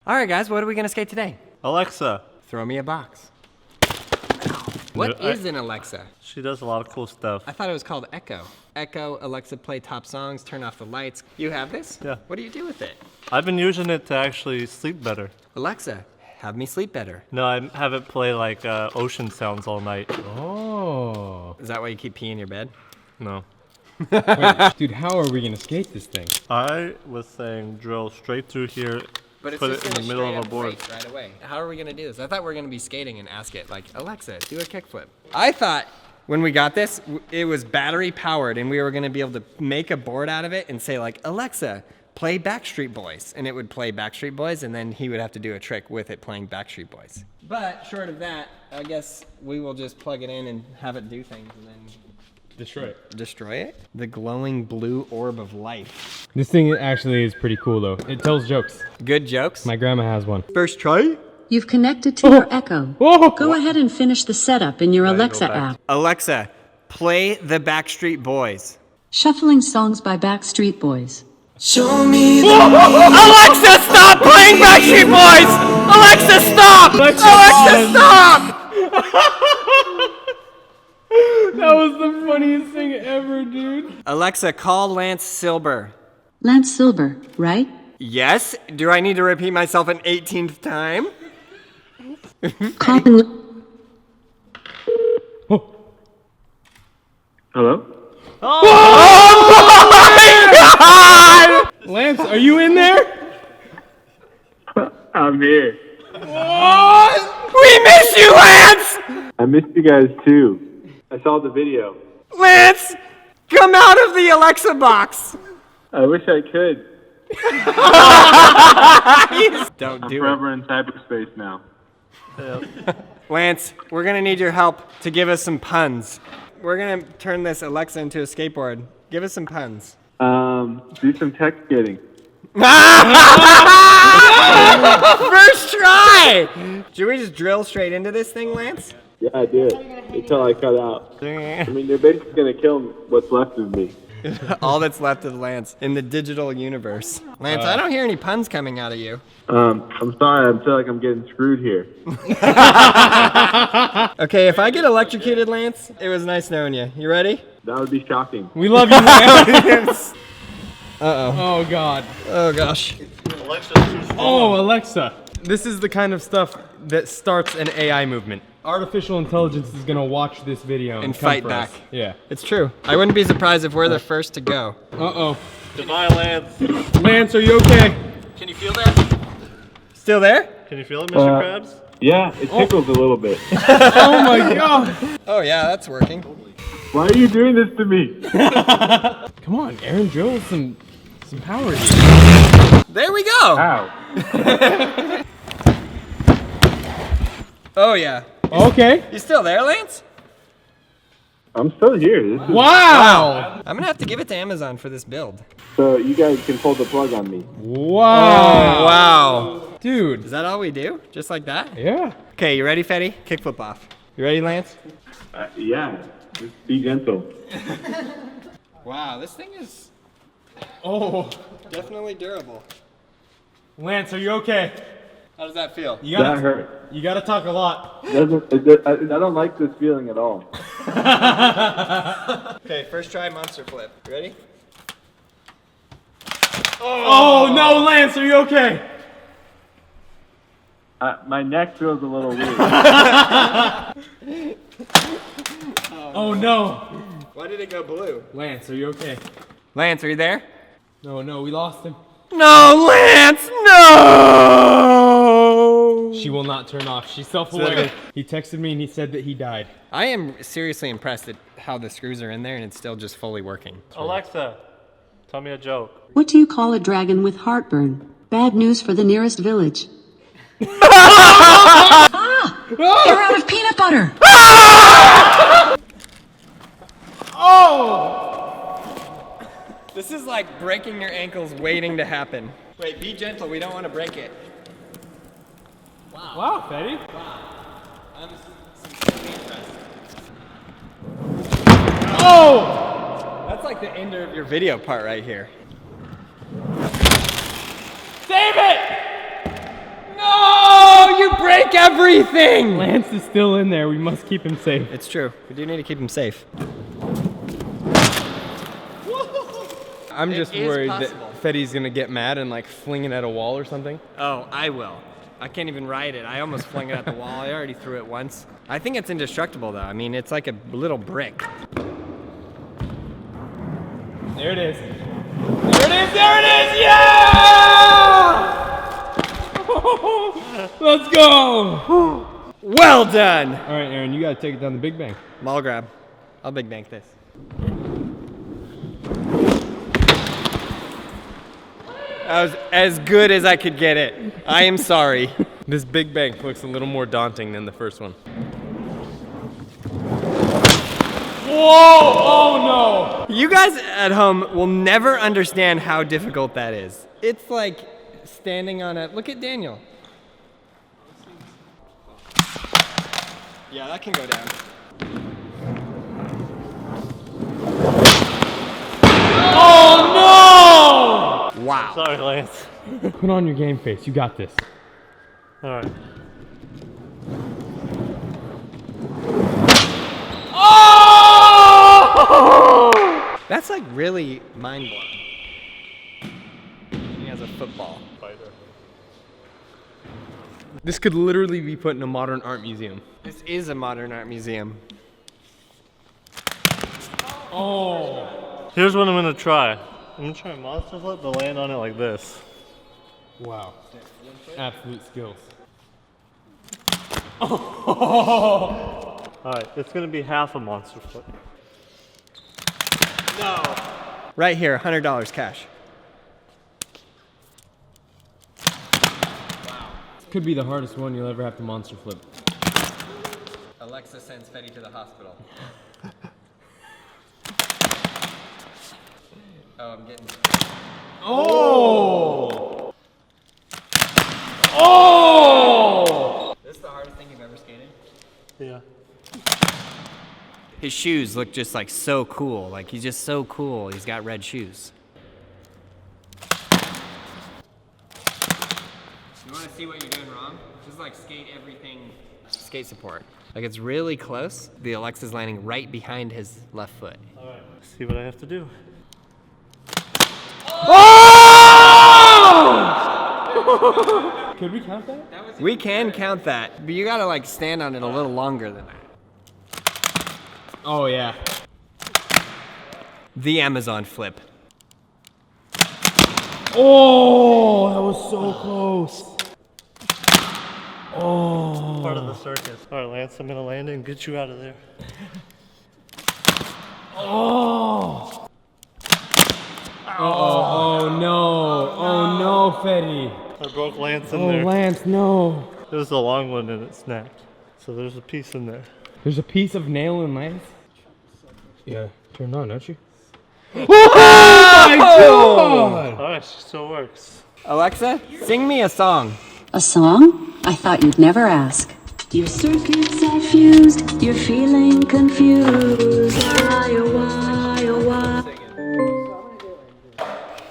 All right, guys, what are we gonna skate today? Alexa. Throw me a box. What is an Alexa? She does a lot of cool stuff. I thought it was called Echo. Echo, Alexa, play top songs, turn off the lights. You have this? Yeah. What do you do with it? I've been using it to actually sleep better. Alexa, have me sleep better. No, I have it play like ocean sounds all night. Oh. Is that why you keep peeing in your bed? No. Wait, dude, how are we gonna skate this thing? I was saying drill straight through here, But it's put just it in the gonna middle straight of a up board. break right away. How are we gonna do this? I thought we were gonna be skating and ask it, like, Alexa, do a kickflip. I thought when we got this, it was battery powered and we were gonna be able to make a board out of it and say like, Alexa, play Backstreet Boys. And it would play Backstreet Boys and then he would have to do a trick with it playing Backstreet Boys. But short of that, I guess we will just plug it in and have it do things and then destroy it? The glowing blue orb of life. This thing actually is pretty cool though. It tells jokes. Good jokes? My grandma has one. First try? You've connected to your Echo. Oh. Go ahead and finish the setup in your Alexa app. Alexa, play the Backstreet Boys. Shuffling songs by Backstreet Boys. Show me the Alexa, stop playing Backstreet Boys! Alexa, stop! Alexa, stop! That was the funniest thing ever, dude. Alexa, call Lance Silber. Lance Silber, right? Yes? Do I need to repeat myself an 18th time? Calling. Hello? Lance, are you in there? I'm here. We miss you, Lance! I missed you guys too. I saw the video. Lance, come out of the Alexa box. I wish I could. Don't I'm do forever in cyberspace now. it. Lance, we're gonna need your help to give us some puns. We're gonna turn this Alexa into a skateboard. Give us some puns. Do some tech skating. First try! Should we just drill straight into this thing, Lance? Yeah, I did. Until I cut out. I mean, they're basically gonna kill what's left of me. All that's left of Lance in the digital universe. Lance, I don't hear any puns coming out of you. I'm sorry. I feel like I'm getting screwed here. Okay, if I get electrocuted, Lance, it was nice knowing you. You ready? That would be shocking. We love you, Lance. Uh-oh. Oh, God. Oh, gosh. Oh, Alexa. This is the kind of stuff that starts an AI movement. Artificial intelligence is gonna watch this video And come fight for back. us. Yeah. It's true. I wouldn't be surprised if we're the first to go. Uh-oh. Goodbye, Lance. Lance, are you okay? Can you feel that? Still there? Can you feel it, Mr. Krabs? Yeah, it tickles a little bit. Oh, my God. Oh, yeah, that's working. Why are you doing this to me? Come on, Aaron, drill some power here. There we go. Ow. Oh, yeah. Okay. You still there, Lance? I'm still here. This is, Wow. I'm gonna have to give it to Amazon for this build. so you guys can pull the plug on me. Wow. Wow. Dude. Is that all we do? Just like that? Yeah. Okay, you ready, Fetty? Kickflip off. You ready, Lance? Yeah. Just be gentle. Wow, this thing is Oh. definitely durable. Lance, are you okay? How does that feel? You That hurt. You gotta talk a lot. I don't like this feeling at all. Okay, first try monster flip. You ready? Oh no, Lance, are you okay? My neck feels a little weird. Oh no. Why did it go blue? Lance, are you okay? Lance, are you there? No, we lost him. No, Lance, no! She will not turn off. She's self-aware. He texted me and he said that he died. I am seriously impressed at how the screws are in there and it's still just fully working. Alexa, tell me a joke. What do you call a dragon with heartburn? Bad news for the nearest village. You're out of peanut butter. Oh! This is like breaking your ankles waiting to happen. Wait, be gentle, we don't want to break it. Wow, Fetty. I'm sincerely impressed. Oh! That's like the end of your video part right here. Save it! break everything! Lance is still in there. We must keep him safe. It's true. We do need to keep him safe. I'm just is worried possible. that Fetty's gonna get mad and like fling it at a wall or something. Oh, I will. I can't even ride it. I almost flung it at the wall. I already threw it once. I think it's indestructible though. I mean, it's like a little brick. There it is. There it is, there it is, yeah! Let's go! Well done! All right, Aaron, you gotta take it down the big bank. Ball grab. I'll big bank this. That was as good as I could get it. I am sorry. This big bank looks a little more daunting than the first one. Whoa! Oh no! You guys at home will never understand how difficult that is. It's like standing on a, look at Daniel. Yeah, that can go down. Oh no! Wow. Sorry, Lance. Put on your game face. You got this. All right. Oh! That's like really mind-blowing. He has a football. This could literally be put in a modern art museum. This is a modern art museum. Oh! Here's what I'm gonna try. I'm gonna try a monster flip, but land on it like this. Wow. Absolute skills. All right, it's gonna be half a monster flip. No. Right here, $100 cash. Could be the hardest one you'll ever have to monster flip. Alexa sends Fetty to the hospital. Oh, I'm getting... Oh! Oh! This is the hardest thing you've ever skated? Yeah. His shoes look just like so cool. Like he's just so cool. He's got red shoes. You want to see what you're doing wrong? Just like skate everything. Skate support. Like it's really close. The Alexa's landing right behind his left foot. All right. See what I have to do. Oh! Could we count that? We can count that, but you gotta like stand on it a little longer than that. Oh yeah. The Amazon flip. Oh, that was so close. Oh. Part of the circus. All right, Lance, I'm gonna land it and get you out of there. Oh. Oh no. Oh no, Fetty. I broke Lance in Oh, there. Lance, no. It was a long one and it snapped. So there's a piece in there. There's a piece of nail in Lance? Yeah, turn on, don't you? Oh my God! All right, she still works. Alexa, sing me a song. A song? I thought you'd never ask. Your circuits are fused, you're feeling confused. Why, oh why, oh why?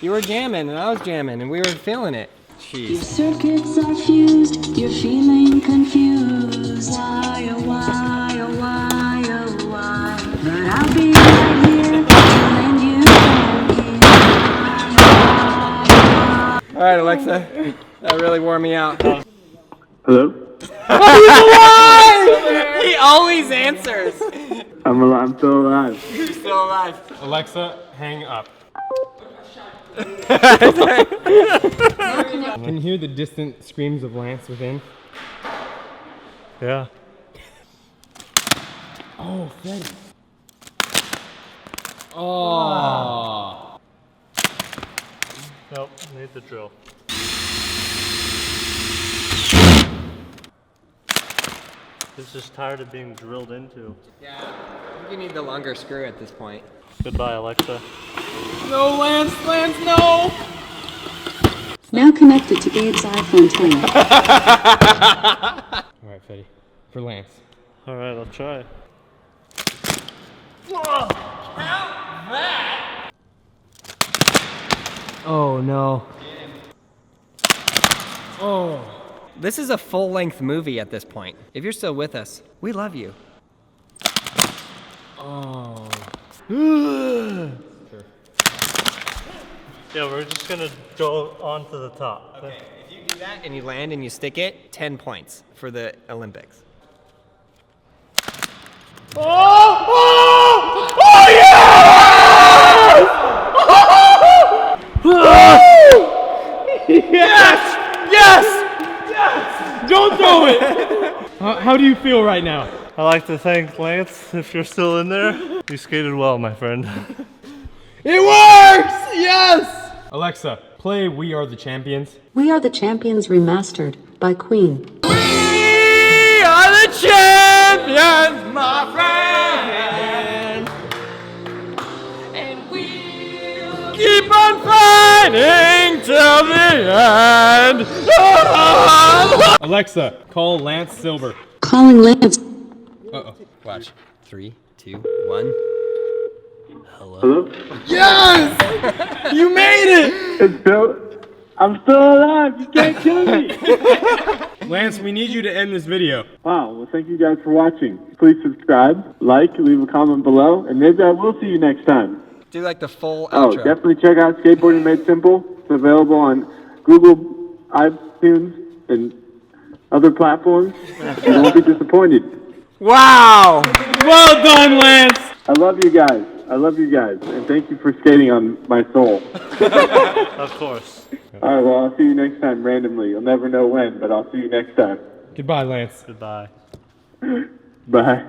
You were jamming and I was jamming and we were feeling it. Your Jeez. circuits are fused, you're feeling confused. Why, oh why, oh why, oh why? But I'll be right here to lend you a hand. All right, Alexa. That really wore me out. Hello? He always answers. I'm still alive. You're still alive. Alexa, hang up. Can you hear the distant screams of Lance within? Yeah. Oh, Fetty. Oh. Nope, need the drill. He's just tired of being drilled into. Yeah, I think you need the longer screw at this point. Goodbye, Alexa. No, Lance, Lance, no! Now connected to Gabe's iPhone 10. All right, Fetty, for Lance. All right, I'll try. Oh no. Oh. This is a full-length movie at this point. If you're still with us, we love you. Oh. Yeah, we're just gonna go onto the top. Okay, if you do that and you land and you stick it, 10 points for the Olympics. Yes! Don't throw it! How do you feel right now? I'd like to thank Lance, if you're still in there. You skated well, my friend. It works! Yes! Alexa, play We Are the Champions. We Are the Champions Remastered by Queen. We are the champions, my friend. And we'll keep on fighting till the end. Alexa, call Lance Silver. Calling Lance. Uh-oh. Watch. 3, 2, 1. Hello? Yes! You made it! It's Bill. I'm still alive. You can't kill me. Lance, we need you to end this video. Wow. Well, thank you guys for watching. Please subscribe, like, leave a comment below, and maybe I will see you next time. Do like the full Oh, outro. definitely check out Skateboarding Made Simple. It's available on Google, iTunes, and other platforms. You won't be disappointed. Wow! Well done, Lance! I love you guys. I love you guys. And thank you for skating on my soul. Of course. All right, well, I'll see you next time randomly. You'll never know when, but I'll see you next time. Goodbye, Lance. Goodbye. Bye.